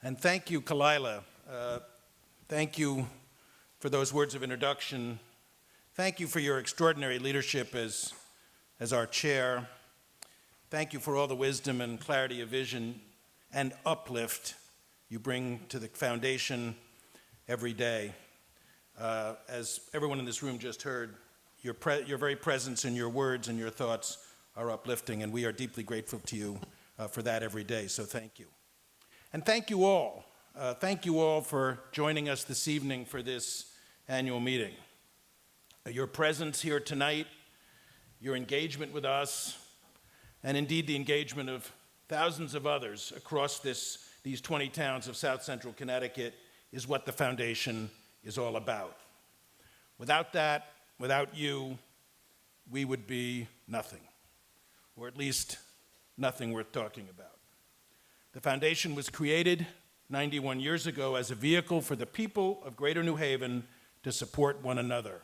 And thank you, Kalila. Thank you for those words of introduction. Thank you for your extraordinary leadership as our chair. Thank you for all the wisdom and clarity of vision and uplift you bring to the foundation every day. As everyone in this room just heard, your very presence and your words and your thoughts are uplifting, and we are deeply grateful to you for that every day, so thank you. And thank you all. Thank you all for joining us this evening for this annual meeting. Your presence here tonight, your engagement with us, and indeed the engagement of thousands of others across these 20 towns of South Central Connecticut is what the foundation is all about. Without that, without you, we would be nothing, or at least nothing worth talking about. The foundation was created 91 years ago as a vehicle for the people of Greater New Haven to support one another.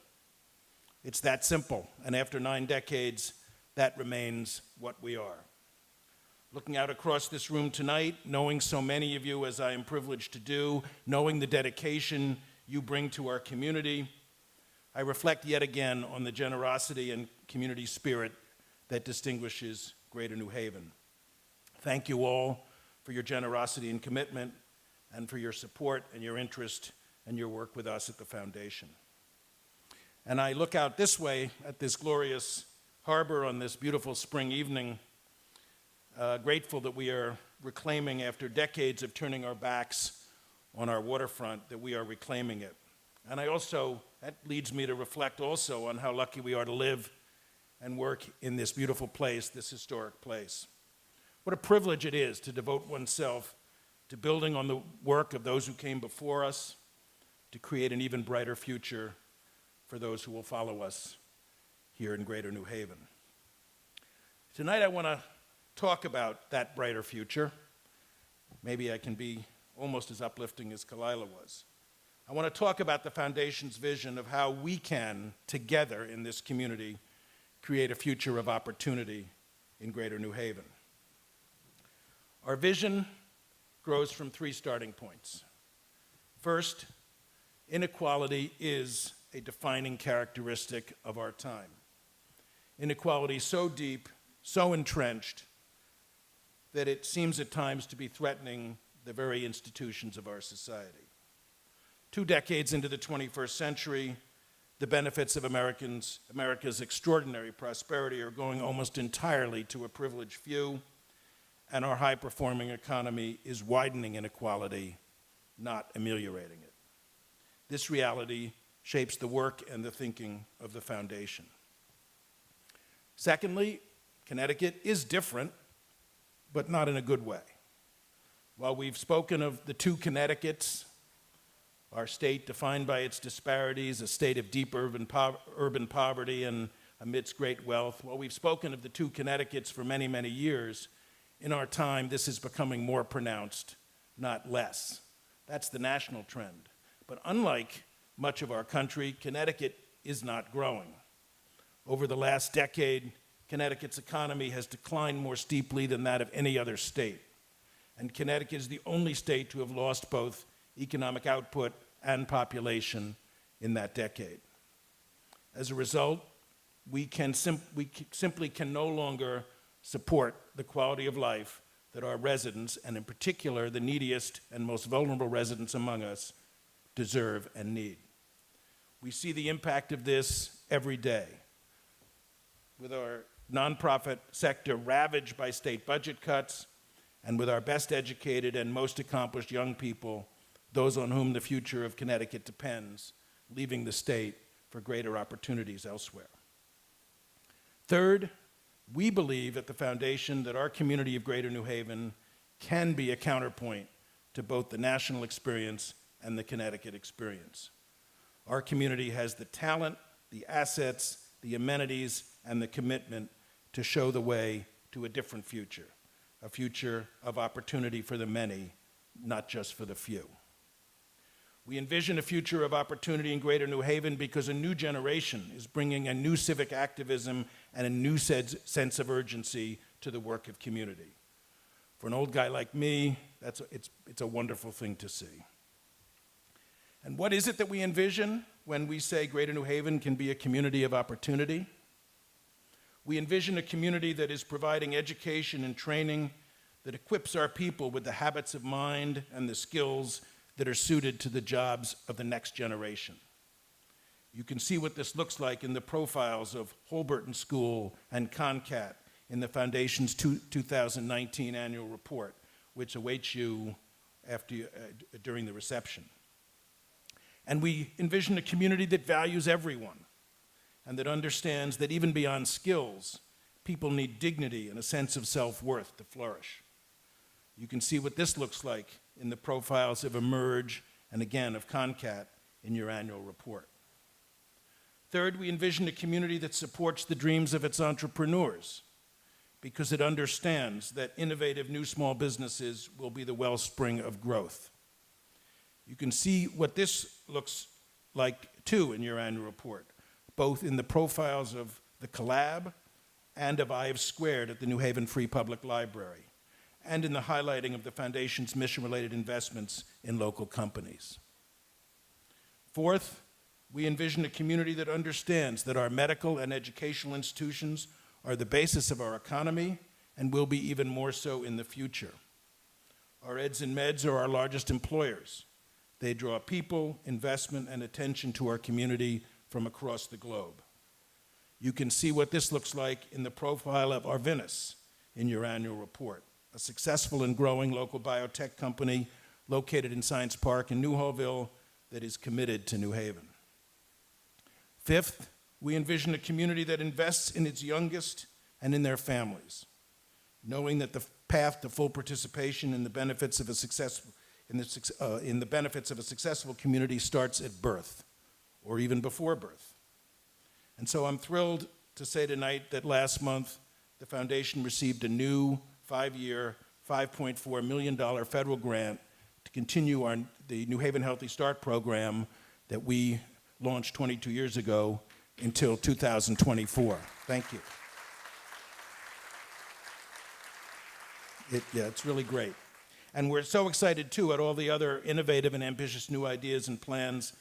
It's that simple, and after 9 decades, that remains what we are. Looking out across this room tonight, knowing so many of you as I am privileged to do, knowing the dedication you bring to our community, I reflect yet again on the generosity and community spirit that distinguishes Greater New Haven. Thank you all for your generosity and commitment, and for your support and your interest and your work with us at the foundation. And I look out this way at this glorious harbor on this beautiful spring evening, grateful that we are reclaiming, after decades of turning our backs on our waterfront, that we are reclaiming it. And that leads me to reflect also on how lucky we are to live and work in this beautiful place, this historic place. What a privilege it is to devote oneself to building on the work of those who came before us, to create an even brighter future for those who will follow us here in Greater New Haven. Tonight I want to talk about that brighter future. Maybe I can be almost as uplifting as Kalila was. I want to talk about the foundation's vision of how we can, together in this community, create a future of opportunity in Greater New Haven. Our vision grows from 3 starting points. First, inequality is a defining characteristic of our time. Inequality so deep, so entrenched, that it seems at times to be threatening the very institutions of our society. 2 decades into the 21st century, the benefits of America's extraordinary prosperity are going almost entirely to a privileged few, and our high-performing economy is widening inequality, not ameliorating it. This reality shapes the work and the thinking of the foundation. Secondly, Connecticut is different, but not in a good way. While we've spoken of the 2 Connecticut's, our state defined by its disparities, a state of deep urban poverty and amidst great wealth, while we've spoken of the 2 Connecticut's for many, many years, in our time, this is becoming more pronounced, not less. That's the national trend. But unlike much of our country, Connecticut is not growing. Over the last decade, Connecticut's economy has declined more steeply than that of any other state. And Connecticut is the only state to have lost both economic output and population in that decade. As a result, we simply can no longer support the quality of life that our residents, and in particular the neediest and most vulnerable residents among us, deserve and need. We see the impact of this every day, with our nonprofit sector ravaged by state budget cuts, and with our best educated and most accomplished young people, those on whom the future of Connecticut depends, leaving the state for greater opportunities elsewhere. Third, we believe at the foundation that our community of Greater New Haven can be a counterpoint to both the national experience and the Connecticut experience. Our community has the talent, the assets, the amenities, and the commitment to show the way to a different future, a future of opportunity for the many, not just for the few. We envision a future of opportunity in Greater New Haven because a new generation is bringing a new civic activism and a new sense of urgency to the work of community. For an old guy like me, it's a wonderful thing to see. And what is it that we envision when we say Greater New Haven can be a community of opportunity? We envision a community that is providing education and training that equips our people with the habits of mind and the skills that are suited to the jobs of the next generation. You can see what this looks like in the profiles of Holberton School and Concat in the Foundation's 2019 annual report, which awaits you during the reception. And we envision a community that values everyone and that understands that even beyond skills, people need dignity and a sense of self-worth to flourish. You can see what this looks like in the profiles of Emerge and again of Concat in your annual report. Third, we envision a community that supports the dreams of its entrepreneurs because it understands that innovative new small businesses will be the wellspring of growth. You can see what this looks like too in your annual report, both in the profiles of the Collab and of I Squared at the New Haven Free Public Library, and in the highlighting of the Foundation's mission-related investments in local companies. Fourth, we envision a community that understands that our medical and educational institutions are the basis of our economy and will be even more so in the future. Our eds and meds are our largest employers. They draw people, investment, and attention to our community from across the globe. You can see what this looks like in the profile of Arvinas in your annual report, a successful and growing local biotech company located in Science Park in Newhallville that is committed to New Haven. Fifth, we envision a community that invests in its youngest and in their families, knowing that the path to full participation in the benefits of a successful community starts at birth, or even before birth. And so I'm thrilled to say tonight that last month the Foundation received a new 5-year, $5.4 million federal grant to continue the New Haven Healthy Start program that we launched 22 years ago until 2024. Thank you. It's really great. And we're so excited, too, at all the other innovative and ambitious new ideas and plans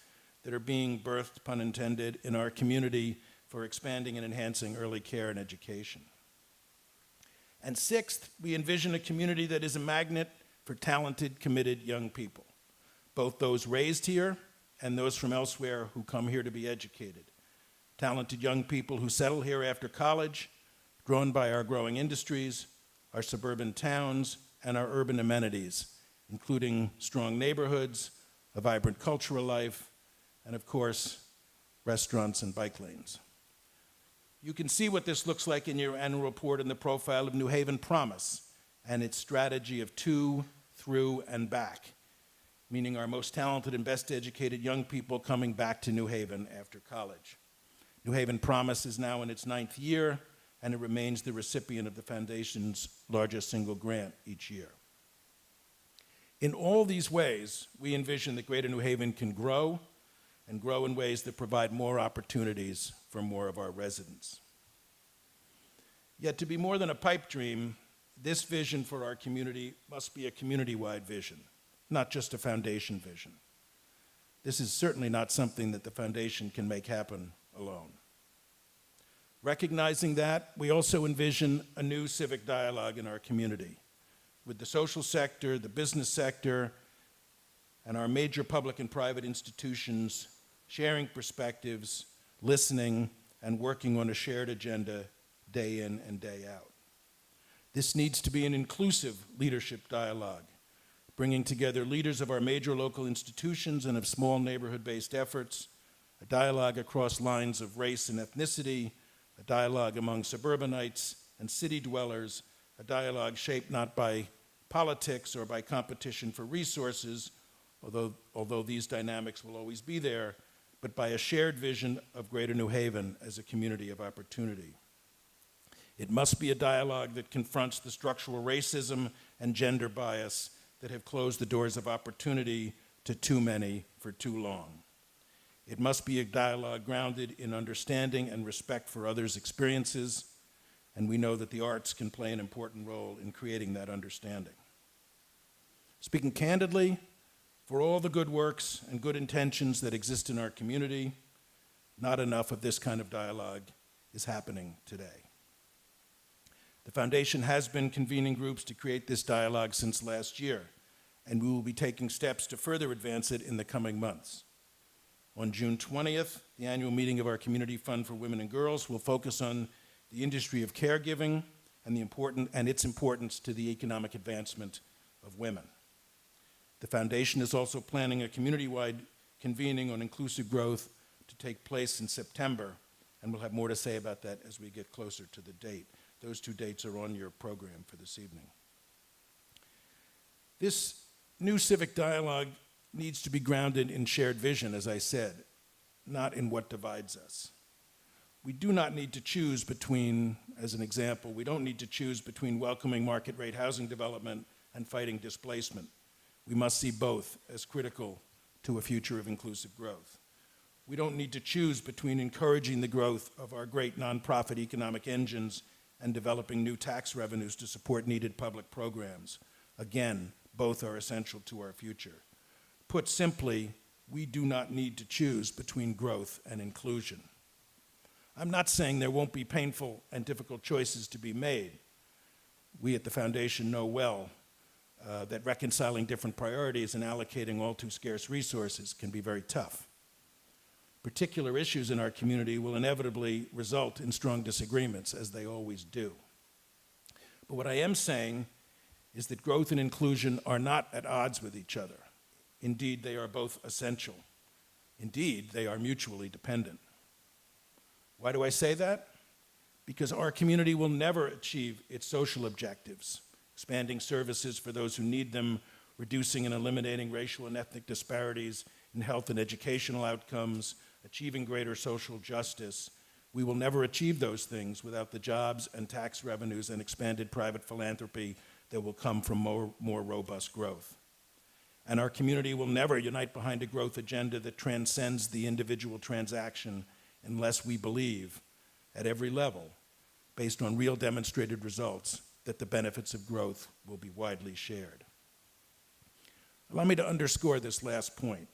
that are being birthed, pun intended, in our community for expanding and enhancing early care and education. And sixth, we envision a community that is a magnet for talented, committed young people, both those raised here and those from elsewhere who come here to be educated. Talented young people who settle here after college, drawn by our growing industries, our suburban towns, and our urban amenities, including strong neighborhoods, a vibrant cultural life, and of course, restaurants and bike lanes. You can see what this looks like in your annual report in the profile of New Haven Promise and its strategy of to, through, and back, meaning our most talented and best educated young people coming back to New Haven after college. New Haven Promise is now in its 9th year, and it remains the recipient of the Foundation's largest single grant each year. In all these ways, we envision that Greater New Haven can grow, and grow in ways that provide more opportunities for more of our residents. Yet to be more than a pipe dream, this vision for our community must be a community-wide vision, not just a Foundation vision. This is certainly not something that the Foundation can make happen alone. Recognizing that, we also envision a new civic dialogue in our community with the social sector, the business sector, and our major public and private institutions sharing perspectives, listening, and working on a shared agenda day in and day out. This needs to be an inclusive leadership dialogue, bringing together leaders of our major local institutions and of small neighborhood-based efforts, a dialogue across lines of race and ethnicity, a dialogue among suburbanites and city dwellers, a dialogue shaped not by politics or by competition for resources, although these dynamics will always be there, but by a shared vision of Greater New Haven as a community of opportunity. It must be a dialogue that confronts the structural racism and gender bias that have closed the doors of opportunity to too many for too long. It must be a dialogue grounded in understanding and respect for others' experiences, and we know that the arts can play an important role in creating that understanding. Speaking candidly, for all the good works and good intentions that exist in our community, not enough of this kind of dialogue is happening today. The Foundation has been convening groups to create this dialogue since last year, and we will be taking steps to further advance it in the coming months. On June 20th, the annual meeting of our Community Fund for Women and Girls will focus on the industry of caregiving and its importance to the economic advancement of women. The Foundation is also planning a community-wide convening on inclusive growth to take place in September, and we'll have more to say about that as we get closer to the date. Those two dates are on your program for this evening. This new civic dialogue needs to be grounded in shared vision, as I said, not in what divides us. We do not need to choose between, as an example, we don't need to choose between welcoming market rate housing development and fighting displacement. We must see both as critical to a future of inclusive growth. We don't need to choose between encouraging the growth of our great nonprofit economic engines and developing new tax revenues to support needed public programs. Again, both are essential to our future. Put simply, we do not need to choose between growth and inclusion. I'm not saying there won't be painful and difficult choices to be made. We at the Foundation know well that reconciling different priorities and allocating all too scarce resources can be very tough. Particular issues in our community will inevitably result in strong disagreements, as they always do. But what I am saying is that growth and inclusion are not at odds with each other. Indeed, they are both essential. Indeed, they are mutually dependent. Why do I say that? Because our community will never achieve its social objectives, expanding services for those who need them, reducing and eliminating racial and ethnic disparities in health and educational outcomes, achieving greater social justice. We will never achieve those things without the jobs and tax revenues and expanded private philanthropy that will come from more robust growth. And our community will never unite behind a growth agenda that transcends the individual transaction unless we believe, at every level, based on real demonstrated results, that the benefits of growth will be widely shared. Allow me to underscore this last point.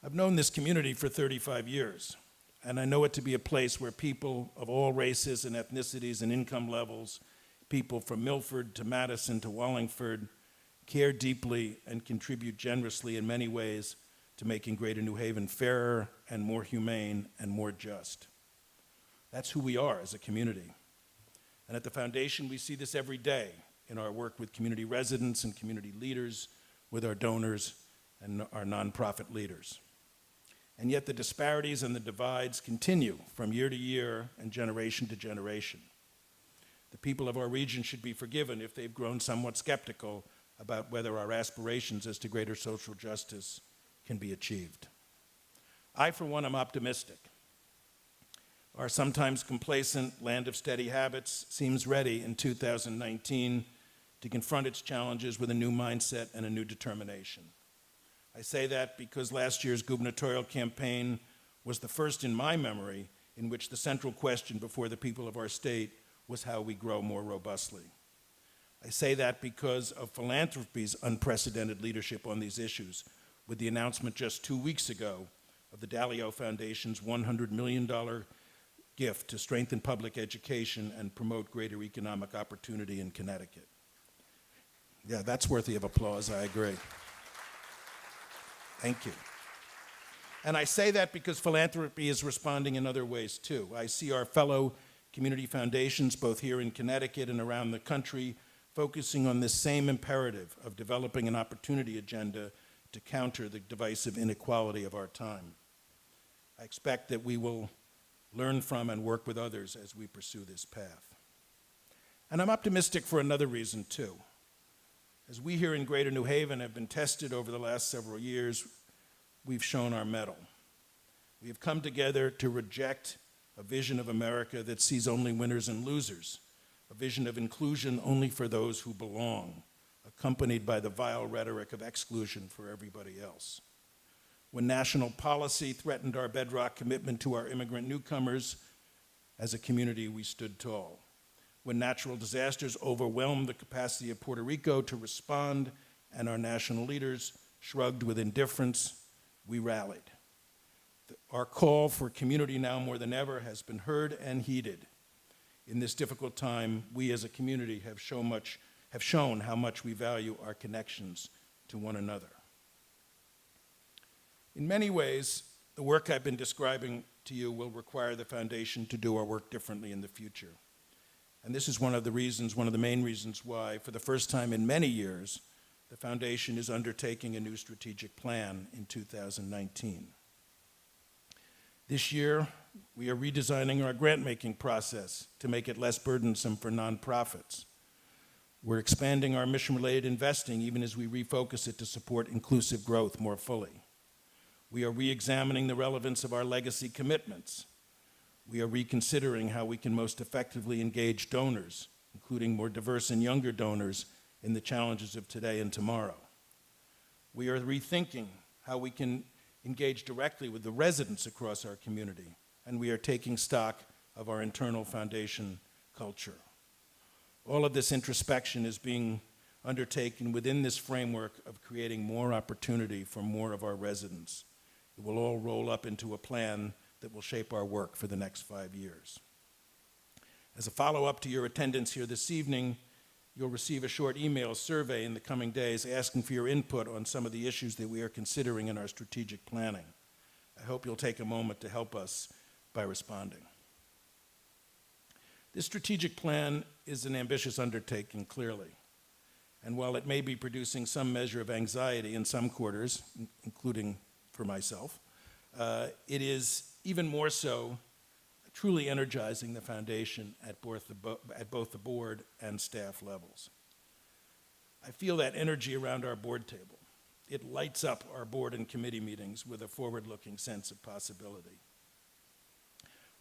I've known this community for 35 years, and I know it to be a place where people of all races and ethnicities and income levels, people from Milford to Madison to Wallingford, care deeply and contribute generously in many ways to making Greater New Haven fairer and more humane and more just. That's who we are as a community. And at the Foundation, we see this every day in our work with community residents and community leaders, with our donors and our nonprofit leaders. And yet the disparities and the divides continue from year to year and generation to generation. The people of our region should be forgiven if they've grown somewhat skeptical about whether our aspirations as to greater social justice can be achieved. I, for one, am optimistic. Our sometimes complacent land of steady habits seems ready in 2019 to confront its challenges with a new mindset and a new determination. I say that because last year's gubernatorial campaign was the first in my memory in which the central question before the people of our state was how we grow more robustly. I say that because of philanthropy's unprecedented leadership on these issues, with the announcement just 2 weeks ago of the Dalio Foundation's $100 million gift to strengthen public education and promote greater economic opportunity in Connecticut. Yeah, that's worthy of applause, I agree. Thank you. And I say that because philanthropy is responding in other ways too. I see our fellow community foundations, both here in Connecticut and around the country, focusing on this same imperative of developing an opportunity agenda to counter the divisive inequality of our time. I expect that we will learn from and work with others as we pursue this path. And I'm optimistic for another reason too. As we here in Greater New Haven have been tested over the last several years, we've shown our mettle. We have come together to reject a vision of America that sees only winners and losers, a vision of inclusion only for those who belong, accompanied by the vile rhetoric of exclusion for everybody else. When national policy threatened our bedrock commitment to our immigrant newcomers, as a community we stood tall. when natural disasters overwhelmed the capacity of Puerto Rico to respond and our national leaders shrugged with indifference, we rallied. Our call for community now more than ever has been heard and heeded. In this difficult time, we as a community have shown how much we value our connections to one another. In many ways, the work I've been describing to you will require the foundation to do our work differently in the future. And this is one of the main reasons why, for the first time in many years, the foundation is undertaking a new strategic plan in 2019. This year, we are redesigning our grant-making process to make it less burdensome for nonprofits. We're expanding our mission-related investing even as we refocus it to support inclusive growth more fully. We are re-examining the relevance of our legacy commitments. We are reconsidering how we can most effectively engage donors, including more diverse and younger donors, in the challenges of today and tomorrow. We are rethinking how we can engage directly with the residents across our community, and we are taking stock of our internal foundation culture. All of this introspection is being undertaken within this framework of creating more opportunity for more of our residents. It will all roll up into a plan that will shape our work for the next 5 years. As a follow-up to your attendance here this evening, you'll receive a short email survey in the coming days asking for your input on some of the issues that we are considering in our strategic planning. I hope you'll take a moment to help us by responding. This strategic plan is an ambitious undertaking, clearly. And while it may be producing some measure of anxiety in some quarters, including for myself, it is even more so truly energizing the foundation at both the board and staff levels. I feel that energy around our board table. It lights up our board and committee meetings with a forward-looking sense of possibility.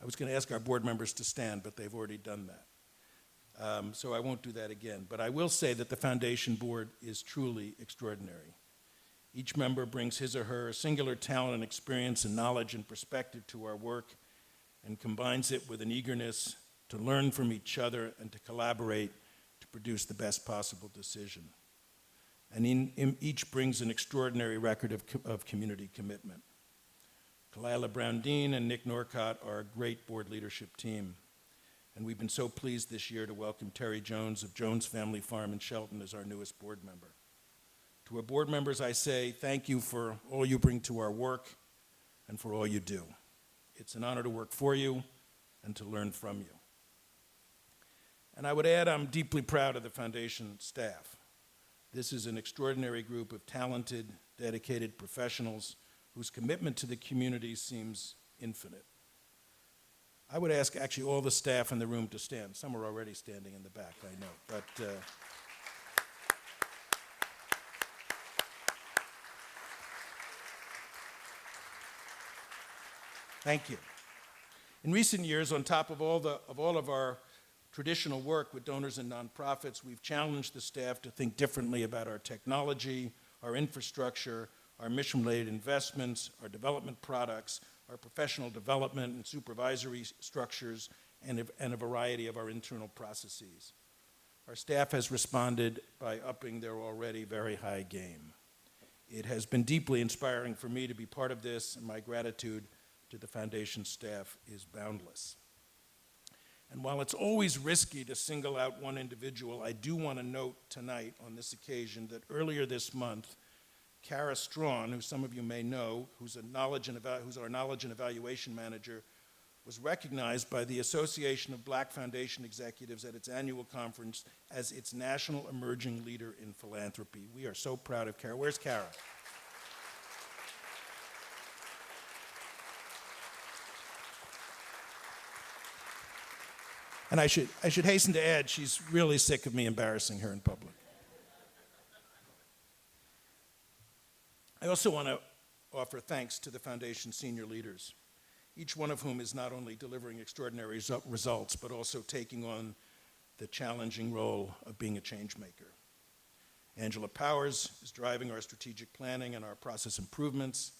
I was going to ask our board members to stand, but they've already done that. So I won't do that again. But I will say that the foundation board is truly extraordinary. Each member brings his or her singular talent and experience and knowledge and perspective to our work and combines it with an eagerness to learn from each other and to collaborate to produce the best possible decision. And each brings an extraordinary record of community commitment. Kalila Brown-Dean and Nick Norcott are a great board leadership team. And we've been so pleased this year to welcome Terry Jones of Jones Family Farm in Shelton as our newest board member. To our board members, I say thank you for all you bring to our work and for all you do. It's an honor to work for you and to learn from you. And I would add, I'm deeply proud of the foundation staff. This is an extraordinary group of talented, dedicated professionals whose commitment to the community seems infinite. I would ask actually all the staff in the room to stand. Some are already standing in the back, I know, but thank you. In recent years, on top of all of our traditional work with donors and nonprofits, we've challenged the staff to think differently about our technology, our infrastructure, our mission-related investments, our development products, our professional development and supervisory structures, and a variety of our internal processes. Our staff has responded by upping their already very high game. It has been deeply inspiring for me to be part of this, and my gratitude to the foundation staff is boundless. And while it's always risky to single out one individual, I do want to note tonight on this occasion that earlier this month, Kara Strawn, who some of you may know, who's our knowledge and evaluation manager, was recognized by the Association of Black Foundation Executives at its annual conference as its National Emerging Leader in Philanthropy. We are so proud of Kara. Where's Kara? And I should hasten to add, she's really sick of me embarrassing her in public. I also want to offer thanks to the Foundation's senior leaders, each one of whom is not only delivering extraordinary results, but also taking on the challenging role of being a change maker. Angela Powers is driving our strategic planning and our process improvements.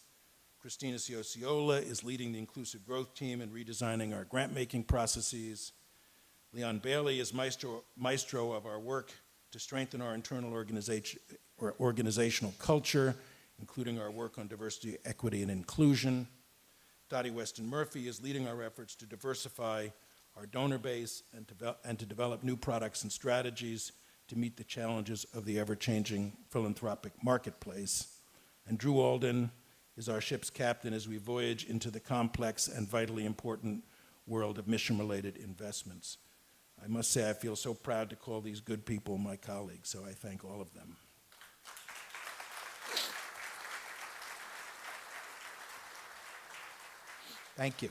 Christina Ciociola is leading the inclusive growth team and redesigning our grant-making processes. Leon Bailey is maestro of our work to strengthen our internal organizational culture, including our work on diversity, equity, and inclusion. Dottie Weston Murphy is leading our efforts to diversify our donor base and to develop new products and strategies to meet the challenges of the ever-changing philanthropic marketplace. And Drew Alden is our ship's captain as we voyage into the complex and vitally important world of mission-related investments. I must say I feel so proud to call these good people my colleagues, so I thank all of them. Thank you.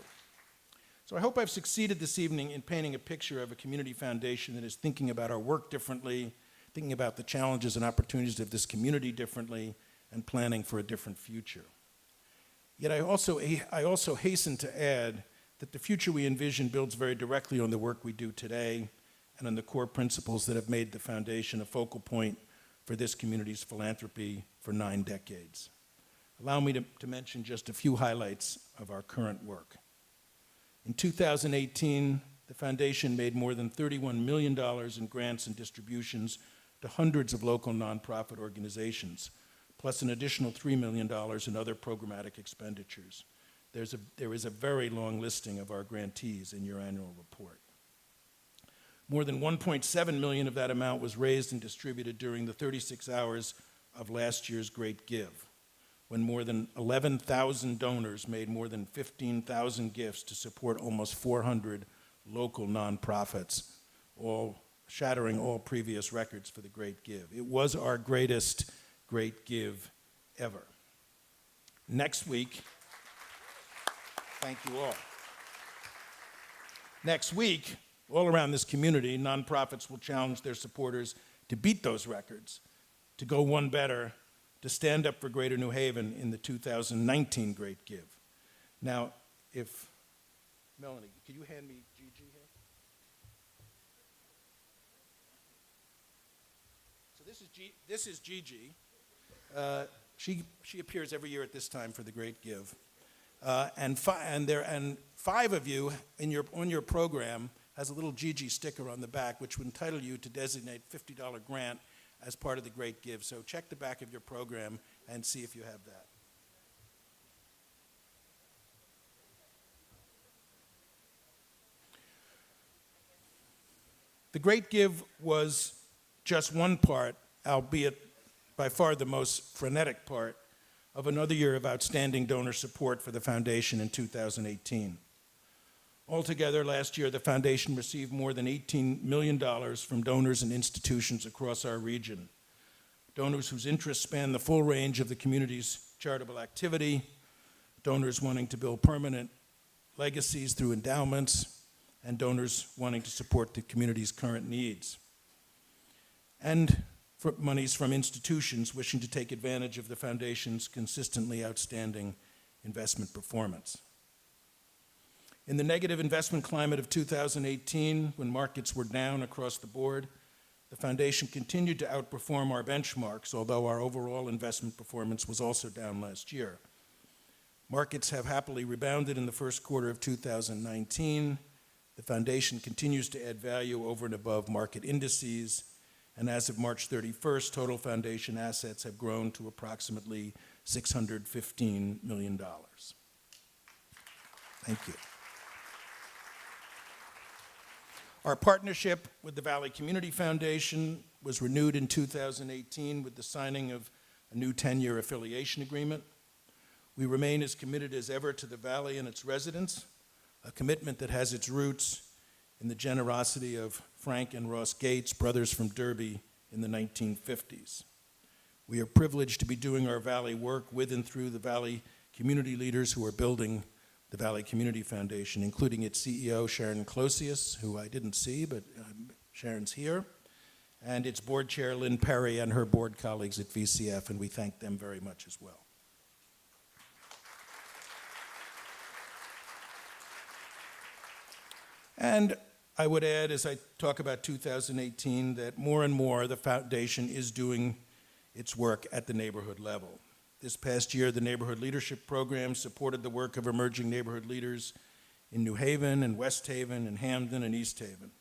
So I hope I've succeeded this evening in painting a picture of a community foundation that is thinking about our work differently, thinking about the challenges and opportunities of this community differently, and planning for a different future. Yet I also hasten to add that the future we envision builds very directly on the work we do today and on the core principles that have made the foundation a focal point for this community's philanthropy for 9 decades. Allow me to mention just a few highlights of our current work. In 2018, the foundation made more than $31 million in grants and distributions to hundreds of local nonprofit organizations, plus an additional $3 million in other programmatic expenditures. There is a very long listing of our grantees in your annual report. More than $1.7 million of that amount was raised and distributed during the 36 hours of last year's Great Give, when more than 11,000 donors made more than 15,000 gifts to support almost 400 local nonprofits, all shattering all previous records for the Great Give. It was our greatest Great Give ever. Next week, thank you all. Next week, all around this community, nonprofits will challenge their supporters to beat those records, to go one better, to stand up for Greater New Haven in the 2019 Great Give. Now, Melanie, could you hand me Gigi here? So this is Gigi. She appears every year at this time for the Great Give. And 5 of you on your program has a little Gigi sticker on the back, which would entitle you to designate $50 grant as part of the Great Give. So check the back of your program and see if you have that. The Great Give was just one part, albeit by far the most frenetic part, of another year of outstanding donor support for the foundation in 2018. Altogether, last year, the foundation received more than $18 million from donors and institutions across our region. Donors whose interests span the full range of the community's charitable activity, donors wanting to build permanent legacies through endowments, and donors wanting to support the community's current needs. And for monies from institutions wishing to take advantage of the foundation's consistently outstanding investment performance. In the negative investment climate of 2018, when markets were down across the board, the foundation continued to outperform our benchmarks, although our overall investment performance was also down last year. Markets have happily rebounded in the first quarter of 2019. The foundation continues to add value over and above market indices, and as of March 31st, total foundation assets have grown to approximately $615 million. Thank you. Our partnership with the Valley Community Foundation was renewed in 2018 with the signing of a new 10-year affiliation agreement. We remain as committed as ever to the Valley and its residents, a commitment that has its roots in the generosity of Frank and Ross Gates, brothers from Derby, in the 1950s. We are privileged to be doing our Valley work with and through the Valley community leaders who are building the Valley Community Foundation, including its CEO, Sharon Closius, who I didn't see, but Sharon's here, and its board chair, Lynn Perry, and her board colleagues at VCF, and we thank them very much as well. And I would add, as I talk about 2018, that more and more the foundation is doing its work at the neighborhood level. This past year, the Neighborhood Leadership Program supported the work of emerging neighborhood leaders in New Haven and West Haven and Hamden and East Haven.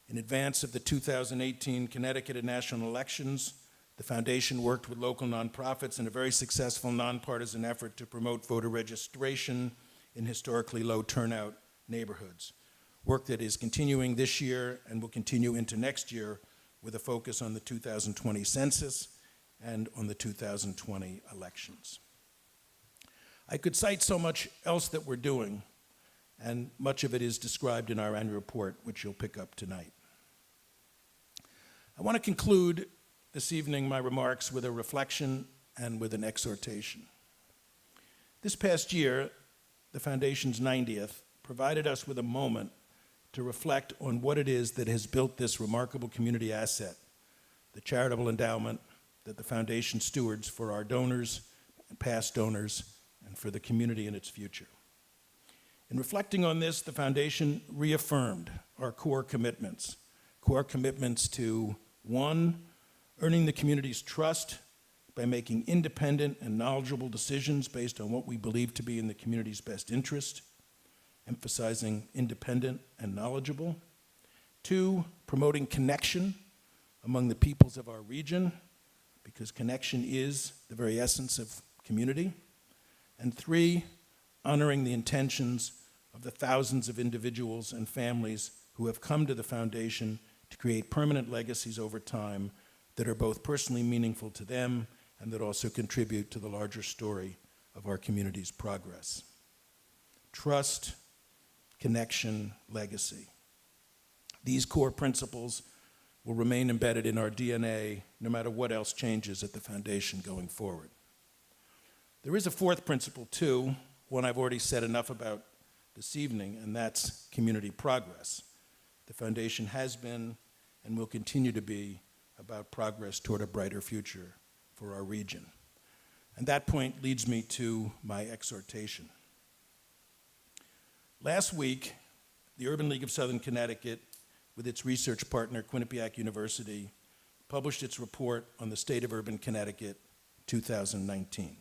In advance of the 2018 Connecticut and national elections, the foundation worked with local nonprofits in a very successful nonpartisan effort to promote voter registration in historically low turnout neighborhoods. Work that is continuing this year and will continue into next year with a focus on the 2020 census and on the 2020 elections. I could cite so much else that we're doing, and much of it is described in our annual report, which you'll pick up tonight. I want to conclude this evening my remarks with a reflection and with an exhortation. This past year, the Foundation's 90th, provided us with a moment to reflect on what it is that has built this remarkable community asset, the charitable endowment that the Foundation stewards for our donors and past donors and for the community and its future. In reflecting on this, the Foundation reaffirmed our core commitments to, 1, earning the community's trust by making independent and knowledgeable decisions based on what we believe to be in the community's best interest, emphasizing independent and knowledgeable. 2, promoting connection among the peoples of our region, because connection is the very essence of community. And 3, honoring the intentions of the thousands of individuals and families who have come to the Foundation to create permanent legacies over time that are both personally meaningful to them and that also contribute to the larger story of our community's progress. Trust, connection, legacy. These core principles will remain embedded in our DNA no matter what else changes at the Foundation going forward. There is a fourth principle too, one I've already said enough about this evening, and that's community progress. The Foundation has been and will continue to be about progress toward a brighter future for our region. And that point leads me to my exhortation. Last week, the Urban League of Southern Connecticut, with its research partner, Quinnipiac University, published its report on the state of urban Connecticut 2019.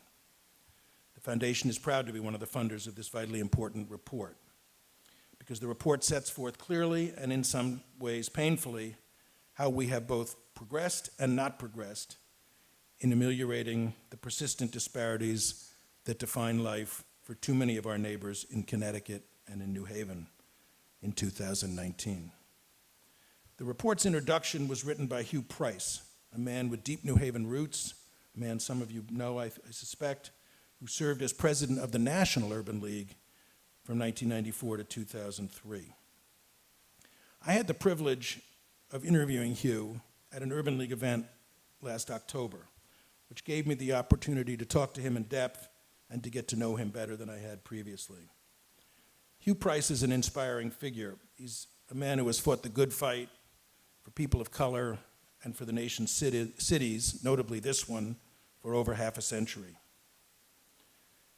The Foundation is proud to be one of the funders of this vitally important report, because the report sets forth clearly and in some ways painfully how we have both progressed and not progressed in ameliorating the persistent disparities that define life for too many of our neighbors in Connecticut and in New Haven in 2019. The report's introduction was written by Hugh Price, a man with deep New Haven roots, a man some of you know, I suspect, who served as president of the National Urban League from 1994 to 2003. I had the privilege of interviewing Hugh at an Urban League event last October, which gave me the opportunity to talk to him in depth and to get to know him better than I had previously. Hugh Price is an inspiring figure. He's a man who has fought the good fight for people of color and for the nation's cities, notably this one, for over half a century.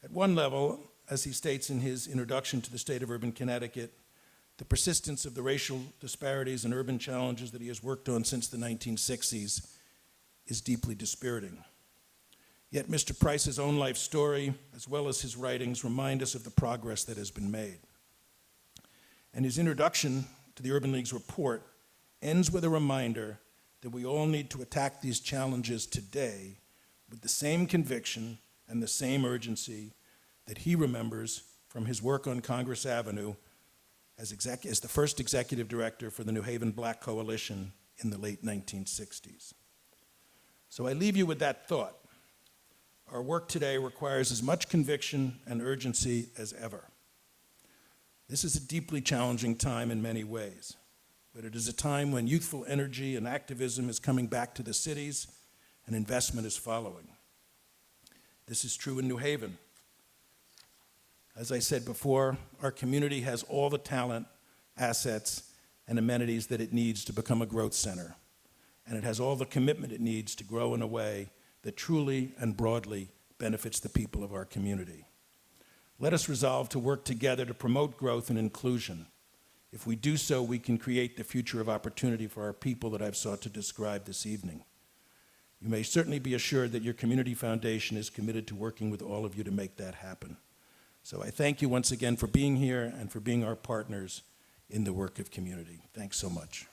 At one level, as he states in his introduction to the state of urban Connecticut, the persistence of the racial disparities and urban challenges that he has worked on since the 1960s is deeply dispiriting. Yet Mr. Price's own life story, as well as his writings, remind us of the progress that has been made. And his introduction to the Urban League's report ends with a reminder that we all need to attack these challenges today with the same conviction and the same urgency that he remembers from his work on Congress Avenue as the first executive director for the New Haven Black Coalition in the late 1960s. So I leave you with that thought. Our work today requires as much conviction and urgency as ever. This is a deeply challenging time in many ways, but it is a time when youthful energy and activism is coming back to the cities and investment is following. This is true in New Haven. As I said before, our community has all the talent, assets, and amenities that it needs to become a growth center, and it has all the commitment it needs to grow in a way that truly and broadly benefits the people of our community. Let us resolve to work together to promote growth and inclusion. If we do so, we can create the future of opportunity for our people that I've sought to describe this evening. You may certainly be assured that your community foundation is committed to working with all of you to make that happen. So I thank you once again for being here and for being our partners in the work of community. Thanks so much.